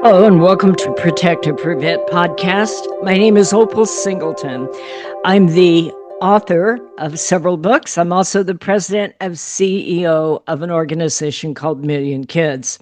Hello and welcome to Protect and Prevent podcast. My name is Opal Singleton. I'm the author of several books. I'm also the president and CEO of an organization called Million Kids,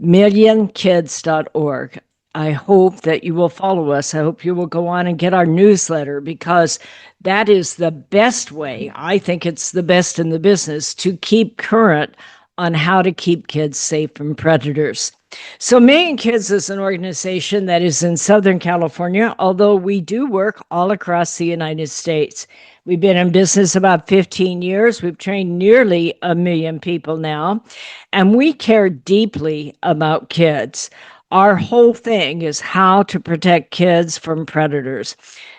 millionkids.org. I hope that you will follow us. I hope you will go on and get our newsletter because that is the best way. I think it's the best in the business to keep current on how to keep kids safe from predators. So Million Kids is an organization that is in Southern California, although we do work all across the United States. We've been in business about 15 years. We've trained nearly 1 million people now, and we care deeply about kids. Our whole thing is how to protect kids from predators.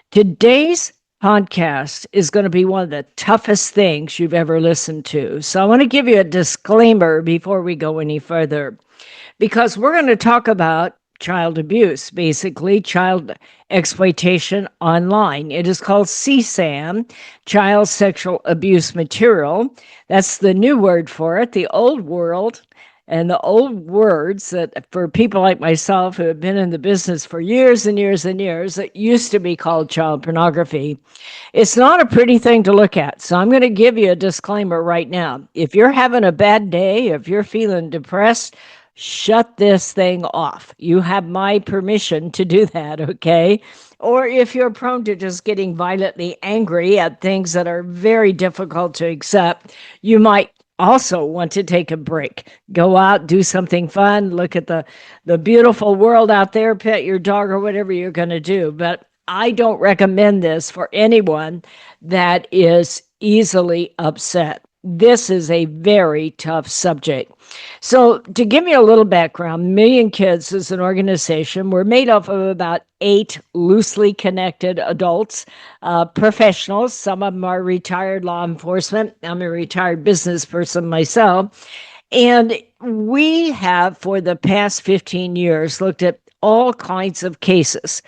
Today's podcast is going to be one of the toughest things you've ever listened to. So I want to give you a disclaimer before we go any further, because we're going to talk about child abuse, basically child exploitation online. It is called CSAM, child sexual abuse material. That's the new word for it. The old world and the old words that for people like myself who have been in the business for years and years and years, it used to be called child pornography. It's not a pretty thing to look at. So I'm going to give you a disclaimer right now. If you're having a bad day, if you're feeling depressed, shut this thing off. You have my permission to do that, okay? Or if you're prone to just getting violently angry at things that are very difficult to accept, you might also want to take a break. Go out, do something fun, look at the beautiful world out there, pet your dog or whatever you're going to do. But I don't recommend this for anyone that is easily upset. This is a very tough subject. So to give you a little background, Million Kids is an organization. We're made up of about 8 loosely connected adults, professionals. Some of them are retired law enforcement. I'm a retired business person myself. And we have, for the past 15 years, looked at all kinds of cases.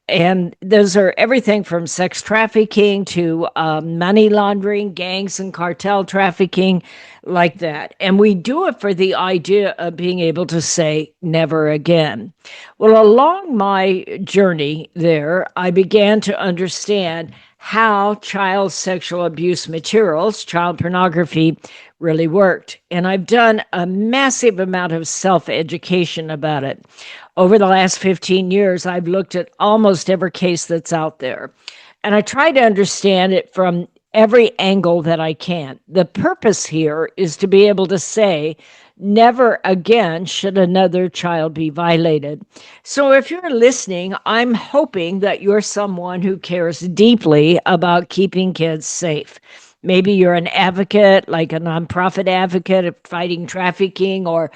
And those are everything from sex trafficking to money laundering, gangs and cartel trafficking, like that. And we do it for the idea of being able to say never again. Well, along my journey there, I began to understand how child sexual abuse materials, child pornography, really worked. And I've done a massive amount of self-education about it. Over the last 15 years, I've looked at almost every case that's out there. And I try to understand it from every angle that I can. The purpose here is to be able to say, never again should another child be violated. So if you're listening, I'm hoping that you're someone who cares deeply about keeping kids safe. Maybe you're an advocate, like a nonprofit advocate of fighting trafficking or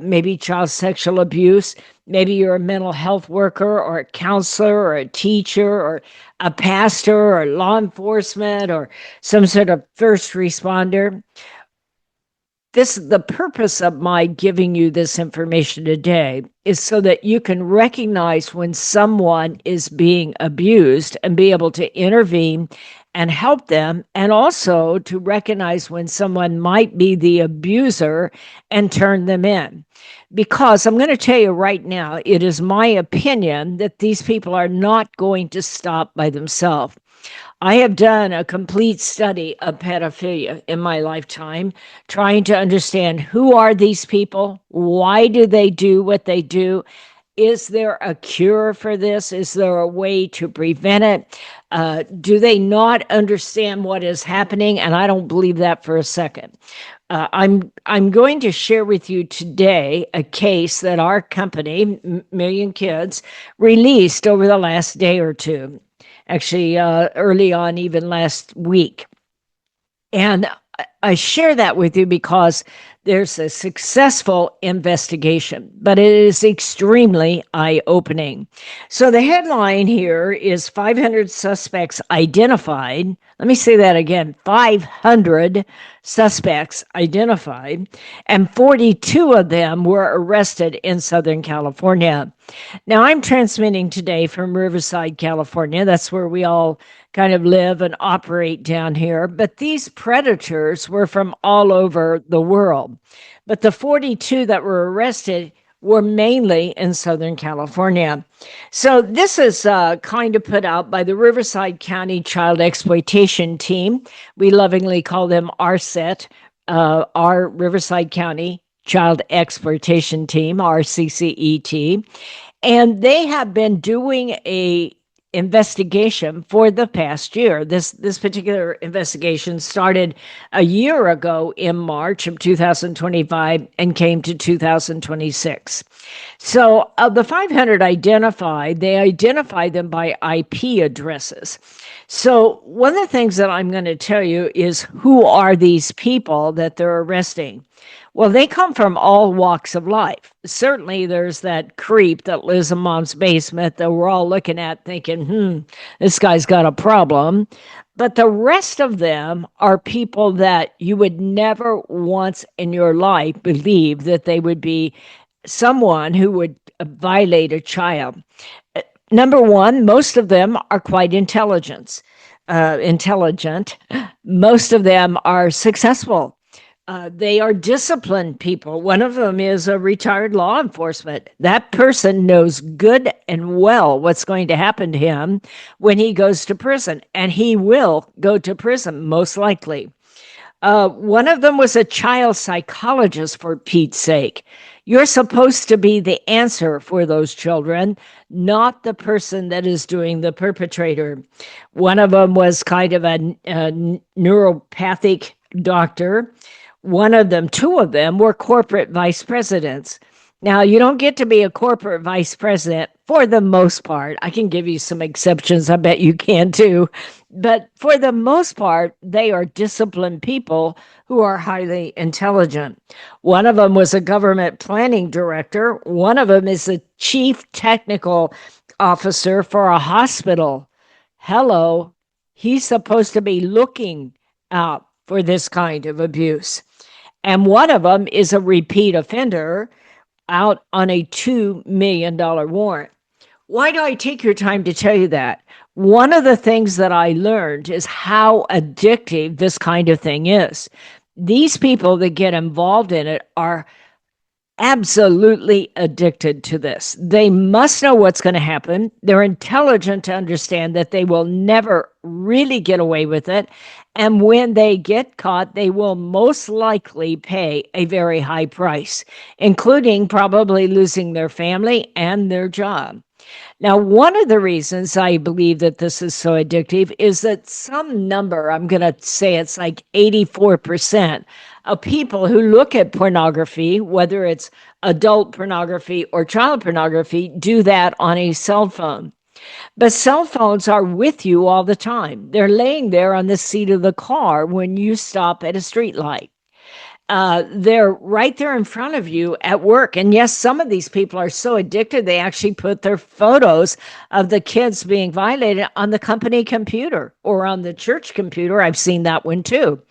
maybe child sexual abuse. Maybe you're a mental health worker or a counselor or a teacher or a pastor or law enforcement or some sort of first responder. The purpose of my giving you this information today is so that you can recognize when someone is being abused and be able to intervene and help them, and also to recognize when someone might be the abuser and turn them in. Because I'm going to tell you right now, it is my opinion that these people are not going to stop by themselves. I have done a complete study of pedophilia in my lifetime, trying to understand who are these people, why do they do what they do, is there a cure for this? Is there a way to prevent it? Do they not understand what is happening? And I don't believe that for a second. I'm going to share with you today a case that our company, Million Kids, released over the last day or two. Actually, early on, even last week. And I share that with you because there's a successful investigation, but it is extremely eye-opening. So the headline here is 500 suspects identified. Let me say that again, 500 suspects identified, and 42 of them were arrested in Southern California. Now, I'm transmitting today from Riverside, California. That's where we all kind of live and operate down here. But these predators were from all over the world. But the 42 that were arrested were mainly in Southern California. So this is kind of put out by the Riverside County Child Exploitation Team. We lovingly call them RSET, our Riverside County Child Exploitation Team, RCCET. And they have been doing a investigation for the past year. This particular investigation started a year ago in March of 2025 and came to 2026. So of the 500 identified, they identified them by IP addresses. So one of the things that I'm going to tell you is who are these people that they're arresting? Well, they come from all walks of life. Certainly, there's that creep that lives in mom's basement that we're all looking at thinking, this guy's got a problem. But the rest of them are people that you would never once in your life believe that they would be someone who would violate a child. Number one, most of them are quite intelligent. Most of them are successful. They are disciplined people. One of them is a retired law enforcement. That person knows good and well what's going to happen to him when he goes to prison, and he will go to prison, most likely. One of them was a child psychologist, for Pete's sake. You're supposed to be the answer for those children, not the person that is doing the perpetrator. One of them was kind of a neuropathic doctor. Two of them were corporate vice presidents. Now, you don't get to be a corporate vice president for the most part. I can give you some exceptions. I bet you can too. But for the most part, they are disciplined people who are highly intelligent. One of them was a government planning director. One of them is a chief technical officer for a hospital. Hello, he's supposed to be looking out for this kind of abuse. And one of them is a repeat offender out on a $2 million warrant. Why do I take your time to tell you that? One of the things that I learned is how addictive this kind of thing is. These people that get involved in it are absolutely addicted to this. They must know what's going to happen. They're intelligent to understand that they will never really get away with it. And when they get caught, they will most likely pay a very high price, including probably losing their family and their job. Now, one of the reasons I believe that this is so addictive is that some number, I'm going to say it's like 84% of people who look at pornography, whether it's adult pornography or child pornography, do that on a cell phone. But cell phones are with you all the time. They're laying there on the seat of the car when you stop at a streetlight. They're right there in front of you at work. And yes, some of these people are so addicted, they actually put their photos of the kids being violated on the company computer or on the church computer. I've seen that one too.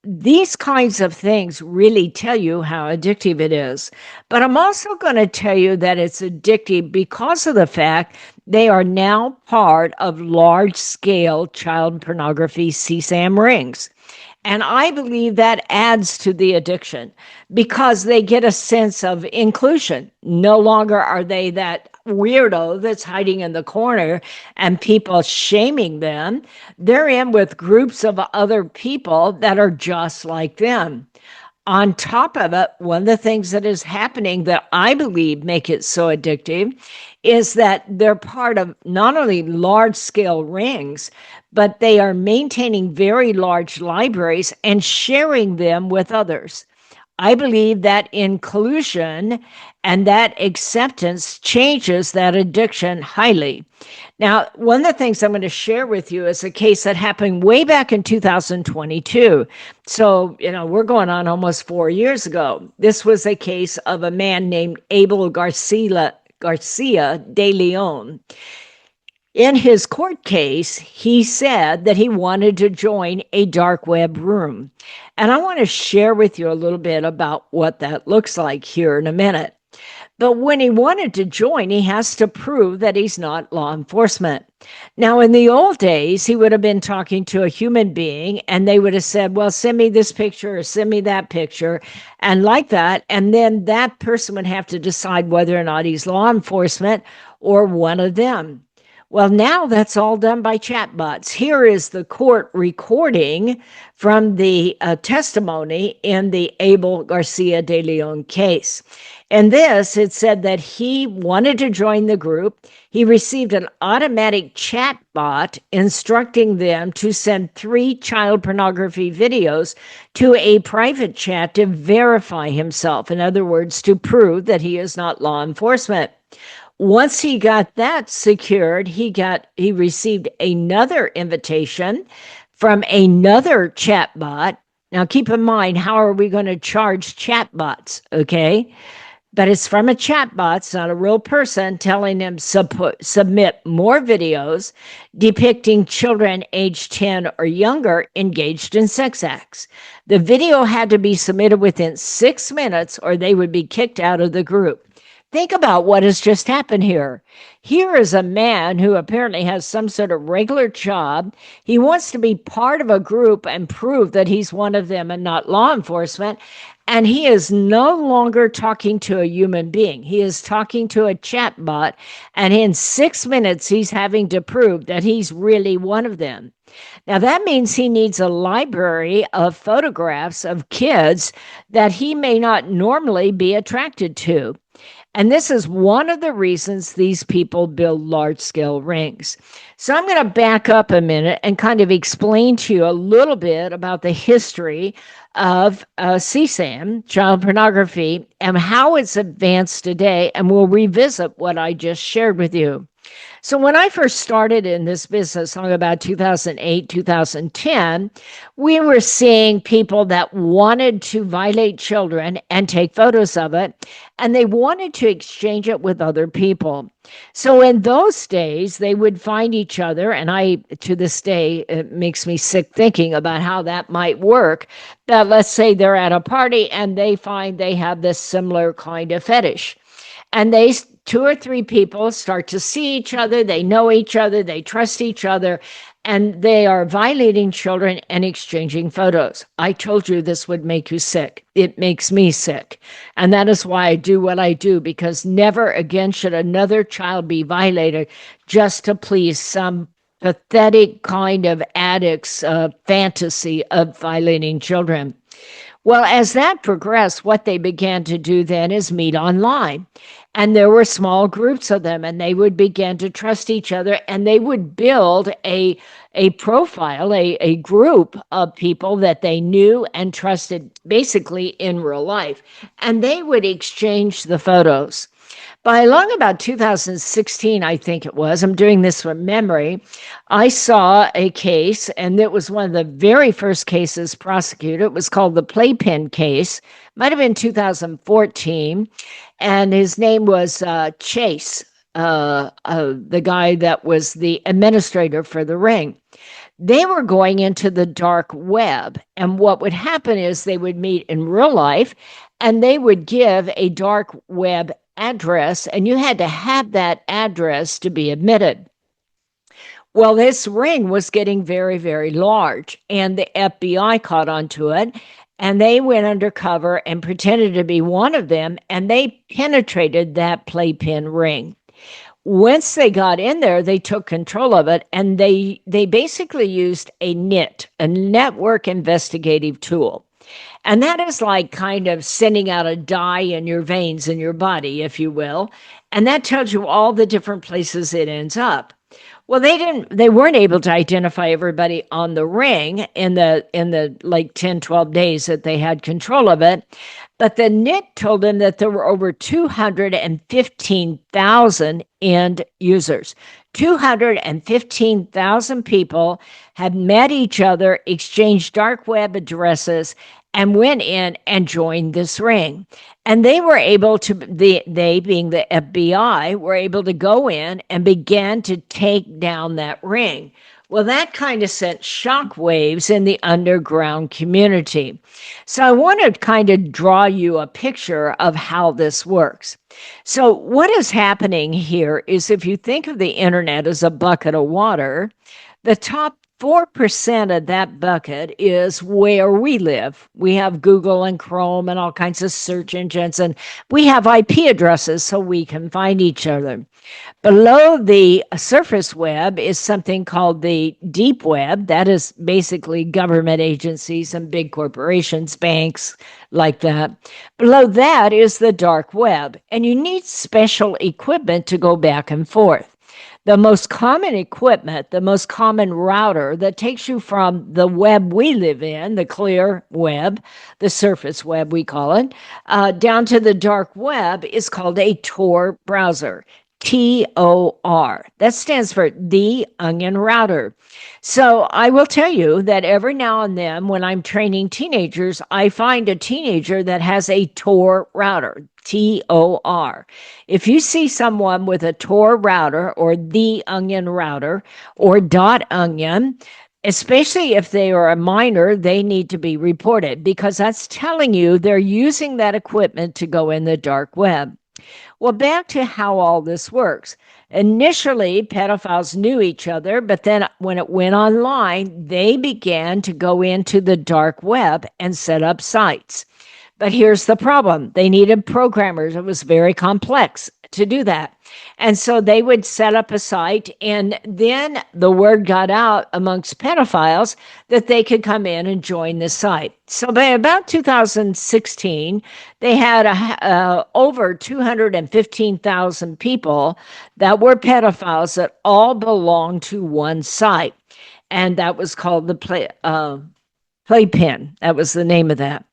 These kinds of things really tell you how addictive it is. But I'm also going to tell you that it's addictive because of the fact they are now part of large-scale child pornography CSAM rings. And I believe that adds to the addiction because they get a sense of inclusion. No longer are they that weirdo that's hiding in the corner and people shaming them. They're in with groups of other people that are just like them. On top of it, one of the things that is happening that I believe make it so addictive is that they're part of not only large-scale rings, but they are maintaining very large libraries and sharing them with others. I believe that inclusion and that acceptance changes that addiction highly. Now, one of the things I'm going to share with you is a case that happened way back in 2022. So, we're going on almost 4 years ago. This was a case of a man named Abel Garcia de Leon. In his court case, he said that he wanted to join a dark web room. And I want to share with you a little bit about what that looks like here in a minute. But when he wanted to join, he has to prove that he's not law enforcement. Now, in the old days, he would have been talking to a human being and they would have said, well, send me this picture or send me that picture, and like that. And then that person would have to decide whether or not he's law enforcement or one of them. Well, now that's all done by chatbots. Here is the court recording from the testimony in the Abel Garcia de Leon case. In this, it said that he wanted to join the group. He received an automatic chat bot instructing them to send 3 child pornography videos to a private chat to verify himself. In other words, to prove that he is not law enforcement. Once he got that secured, he received another invitation from another chatbot. Now, keep in mind, how are we going to charge chatbots? Okay. But it's from a chatbot, it's not a real person, telling him submit more videos depicting children aged 10 or younger engaged in sex acts. The video had to be submitted within 6 minutes or they would be kicked out of the group. Think about what has just happened here. Here is a man who apparently has some sort of regular job. He wants to be part of a group and prove that he's one of them and not law enforcement. And he is no longer talking to a human being. He is talking to a chatbot. And in 6 minutes, he's having to prove that he's really one of them. Now, that means he needs a library of photographs of kids that he may not normally be attracted to. And this is one of the reasons these people build large-scale rings. So I'm going to back up a minute and kind of explain to you a little bit about the history of CSAM, child pornography, and how it's advanced today. And we'll revisit what I just shared with you. So when I first started in this business, about 2008, 2010, we were seeing people that wanted to violate children and take photos of it, and they wanted to exchange it with other people. So in those days, they would find each other, and to this day, it makes me sick thinking about how that might work. That let's say they're at a party and they find they have this similar kind of fetish. And 2 or 3 people start to see each other, they know each other, they trust each other, and they are violating children and exchanging photos. I told you this would make you sick. It makes me sick. And that is why I do what I do, because never again should another child be violated just to please some pathetic kind of addict's fantasy of violating children. Well, as that progressed, what they began to do then is meet online. And there were small groups of them, and they would begin to trust each other, and they would build a profile, a group of people that they knew and trusted basically in real life. And they would exchange the photos. By along about 2016, I think it was, I'm doing this from memory, I saw a case, and it was one of the very first cases prosecuted. It was called the Playpen case. Might have been 2014, and his name was Chase, the guy that was the administrator for the ring. They were going into the dark web, and what would happen is they would meet in real life, and they would give a dark web address, and you had to have that address to be admitted. Well, this ring was getting very, very large, and the FBI caught on to it, and they went undercover and pretended to be one of them, and they penetrated that Playpen ring. Once they got in there, they took control of it, and they basically used a NIT, a network investigative tool. And that is like kind of sending out a dye in your veins in your body, if you will. And that tells you all the different places it ends up. Well, they weren't able to identify everybody on the ring in the like 10, 12 days that they had control of it. But the NIT told them that there were over 215,000 end users. 215,000 people had met each other, exchanged dark web addresses, and went in and joined this ring. And they were able to, they being the FBI, were able to go in and began to take down that ring. Well, that kind of sent shockwaves in the underground community. So I want to kind of draw you a picture of how this works. So, what is happening here is if you think of the internet as a bucket of water, the top 4% of that bucket is where we live. We have Google and Chrome and all kinds of search engines, and we have IP addresses so we can find each other. Below the surface web is something called the deep web. That is basically government agencies and big corporations, banks, like that. Below that is the dark web, and you need special equipment to go back and forth. The most common equipment, the most common router that takes you from the web we live in, the clear web, the surface web we call it, down to the dark web is called a Tor browser. TOR. That stands for the Onion Router. So I will tell you that every now and then when I'm training teenagers, I find a teenager that has a Tor router, TOR. If you see someone with a Tor router or the Onion router or .onion, especially if they are a minor, they need to be reported because that's telling you they're using that equipment to go in the dark web. Well, back to how all this works. Initially, pedophiles knew each other, but then when it went online, they began to go into the dark web and set up sites. But here's the problem. They needed programmers. It was very complex to do that. And so they would set up a site, and then the word got out amongst pedophiles that they could come in and join the site. So by about 2016, they had over 215,000 people that were pedophiles that all belonged to one site. And that was called the Playpen. That was the name of that.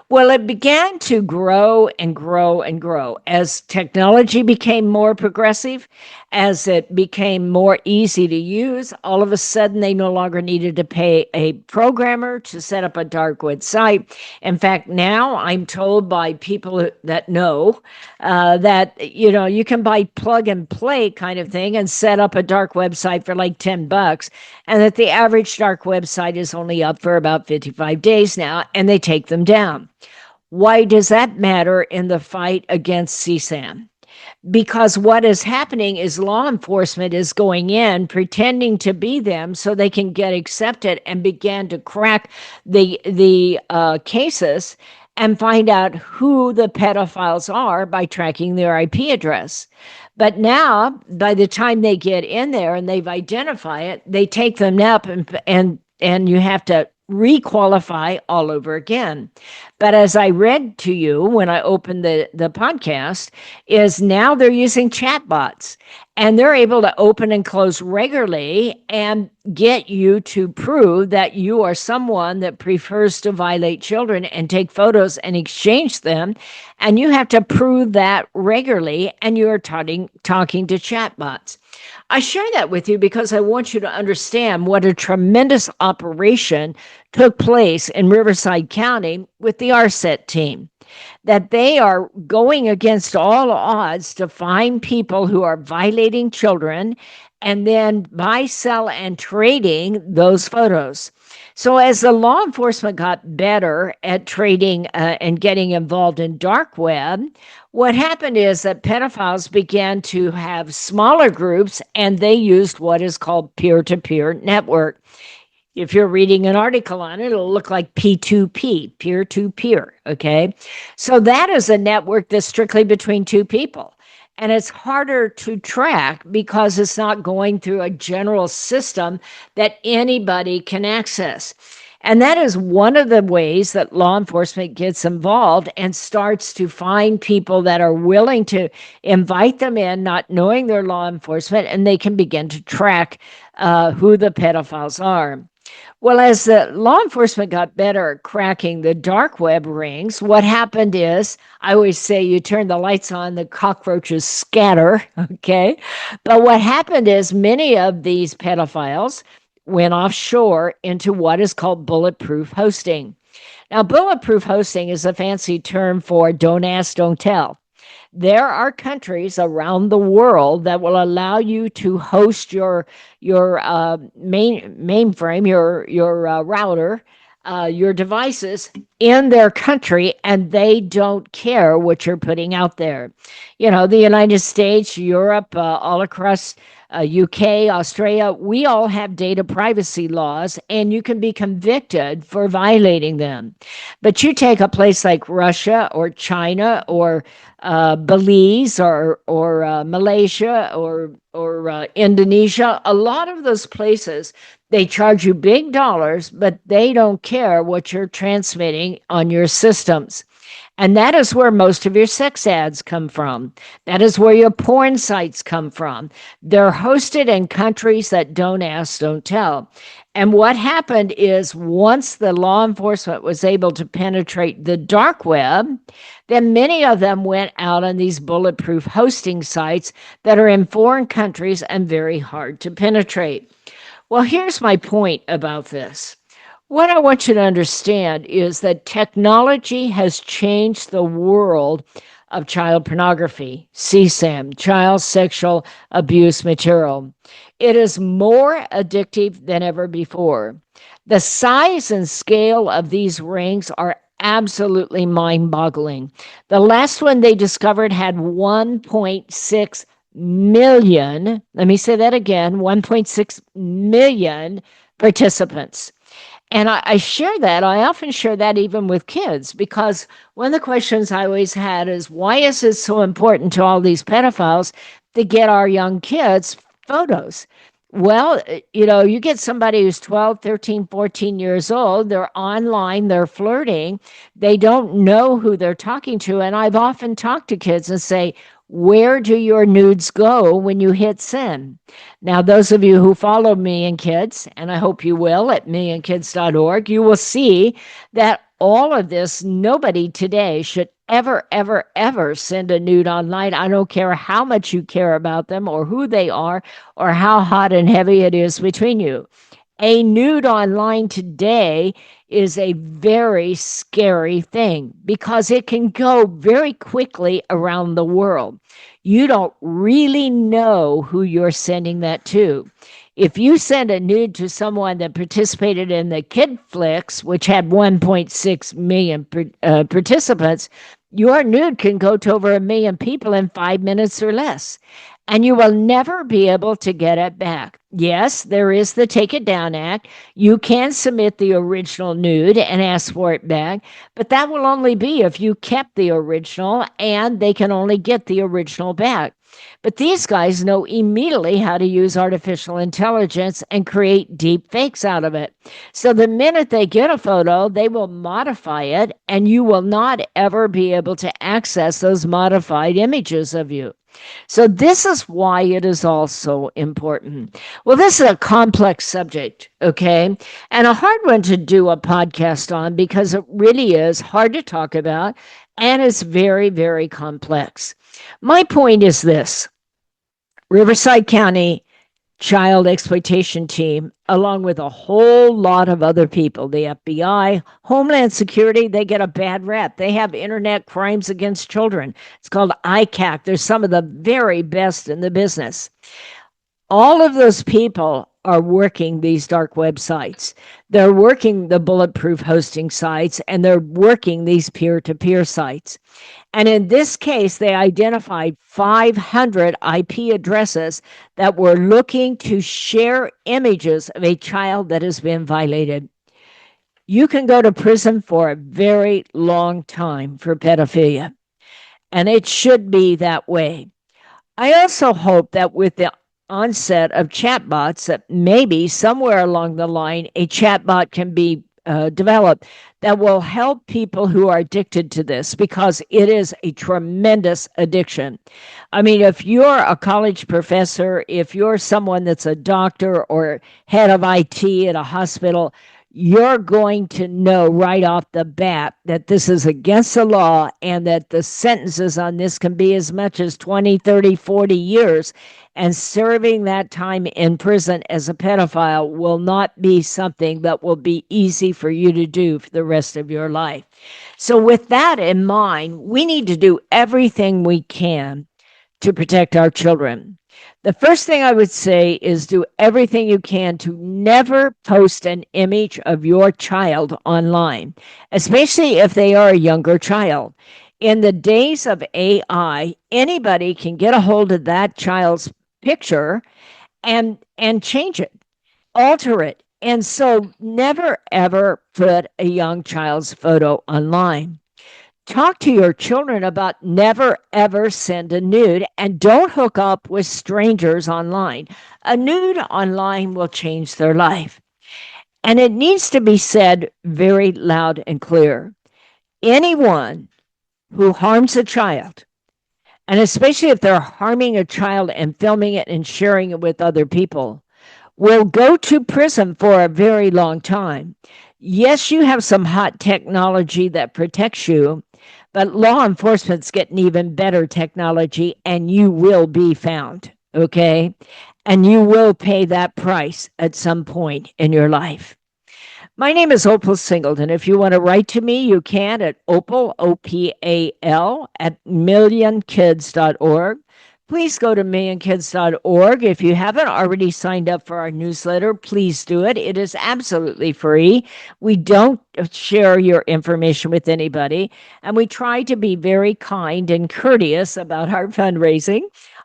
Well, it began to grow and grow and grow as technology became more progressive, as it became more easy to use. All of a sudden, they no longer needed to pay a programmer to set up a dark web site. In fact, now I'm told by people that know that, you can buy plug and play kind of thing and set up a dark website for like $10, and that the average dark website is only up for about 55 days now, and they take them down. Why does that matter in the fight against CSAM? Because what is happening is law enforcement is going in pretending to be them so they can get accepted and begin to crack the cases and find out who the pedophiles are by tracking their IP address. But now, by the time they get in there and they've identified it, they take them up and you have to requalify all over again. But as I read to you when I opened the podcast, is now they're using chatbots, and they're able to open and close regularly and get you to prove that you are someone that prefers to violate children and take photos and exchange them. And you have to prove that regularly, and you're talking to chatbots. I share that with you because I want you to understand what a tremendous operation took place in Riverside County with the RSET team, that they are going against all odds to find people who are violating children and then buy, sell, and trading those photos. So as the law enforcement got better at trading and getting involved in dark web, what happened is that pedophiles began to have smaller groups, and they used what is called peer-to-peer network. If you're reading an article on it, it'll look like P2P, peer-to-peer, okay? So that is a network that's strictly between two people. And it's harder to track because it's not going through a general system that anybody can access. And that is one of the ways that law enforcement gets involved and starts to find people that are willing to invite them in, not knowing they're law enforcement, and they can begin to track who the pedophiles are. Well, as the law enforcement got better at cracking the dark web rings, what happened is, I always say you turn the lights on, the cockroaches scatter, okay? But what happened is many of these pedophiles went offshore into what is called bulletproof hosting. Now, bulletproof hosting is a fancy term for don't ask, don't tell. There are countries around the world that will allow you to host your mainframe, your router, your devices in their country, and they don't care what you're putting out there. You know, the United States, Europe, all across UK, Australia, we all have data privacy laws, and you can be convicted for violating them. But you take a place like Russia or China or Belize or Malaysia or Indonesia, a lot of those places, they charge you big dollars, but they don't care what you're transmitting on your systems. And that is where most of your sex ads come from. That is where your porn sites come from. They're hosted in countries that don't ask, don't tell. And what happened is once the law enforcement was able to penetrate the dark web, then many of them went out on these bulletproof hosting sites that are in foreign countries and very hard to penetrate. Well, here's my point about this. What I want you to understand is that technology has changed the world of child pornography, CSAM, child sexual abuse material. It is more addictive than ever before. The size and scale of these rings are absolutely mind boggling. The last one they discovered had 1.6 million, let me say that again, 1.6 million participants. And I share that. I often share that even with kids because one of the questions I always had is why is it so important to all these pedophiles to get our young kids photos? Well, you know, you get somebody who's 12, 13, 14 years old, they're online, they're flirting, they don't know who they're talking to. And I've often talked to kids and say, where do your nudes go when you hit send? Now, those of you who follow Me and Kids, and I hope you will at meandkids.org, you will see that all of this, nobody today should ever, ever, ever send a nude online. I don't care how much you care about them or who they are or how hot and heavy it is between you. A nude online today is a very scary thing because it can go very quickly around the world. You don't really know who you're sending that to. If you send a nude to someone that participated in the Kid Flicks, which had 1.6 million participants, your nude can go to over 1 million people in 5 minutes or less. And you will never be able to get it back. Yes, there is the Take It Down Act. You can submit the original nude and ask for it back, but that will only be if you kept the original and they can only get the original back. But these guys know immediately how to use artificial intelligence and create deep fakes out of it. So the minute they get a photo, they will modify it, and you will not ever be able to access those modified images of you. So this is why it is all so important. Well, this is a complex subject, okay? And a hard one to do a podcast on because it really is hard to talk about and it's very, very complex. My point is this. Riverside County Child Exploitation Team, along with a whole lot of other people, the FBI, Homeland Security, they get a bad rep. They have internet crimes against children. It's called ICAC. They're some of the very best in the business. All of those people are working these dark websites. They're working the bulletproof hosting sites, and they're working these peer-to-peer sites. And in this case, they identified 500 IP addresses that were looking to share images of a child that has been violated. You can go to prison for a very long time for pedophilia, and it should be that way. I also hope that with the onset of chatbots, that maybe somewhere along the line, a chatbot can be developed that will help people who are addicted to this because it is a tremendous addiction. I mean, if you're a college professor, if you're someone that's a doctor or head of IT at a hospital, you're going to know right off the bat that this is against the law and that the sentences on this can be as much as 20, 30, 40 years. And serving that time in prison as a pedophile will not be something that will be easy for you to do for the rest of your life. So, with that in mind, we need to do everything we can to protect our children. The first thing I would say is do everything you can to never post an image of your child online, especially if they are a younger child. In the days of AI, anybody can get a hold of that child's picture and change it, alter it. And so never ever put a young child's photo online. Talk to your children about never ever send a nude and don't hook up with strangers online. A nude online will change their life. And it needs to be said very loud and clear. Anyone who harms a child, and especially if they're harming a child and filming it and sharing it with other people, will go to prison for a very long time. Yes, you have some hot technology that protects you, but law enforcement's getting even better technology and you will be found, okay? And you will pay that price at some point in your life. My name is Opal Singleton. If you want to write to me, you can at Opal, OPAL, at millionkids.org. Please go to millionkids.org. If you haven't already signed up for our newsletter, please do it. It is absolutely free. We don't share your information with anybody, and we try to be very kind and courteous about our fundraising.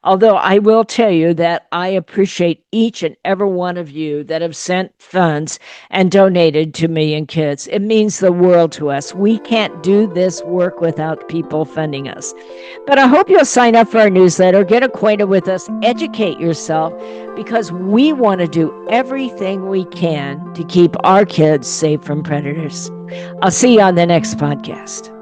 Although I will tell you that I appreciate each and every one of you that have sent funds and donated to Million Kids. It means the world to us. We can't do this work without people funding us. But I hope you'll sign up for our newsletter, get acquainted with us, educate yourself, because we want to do everything we can to keep our kids safe from predators. I'll see you on the next podcast.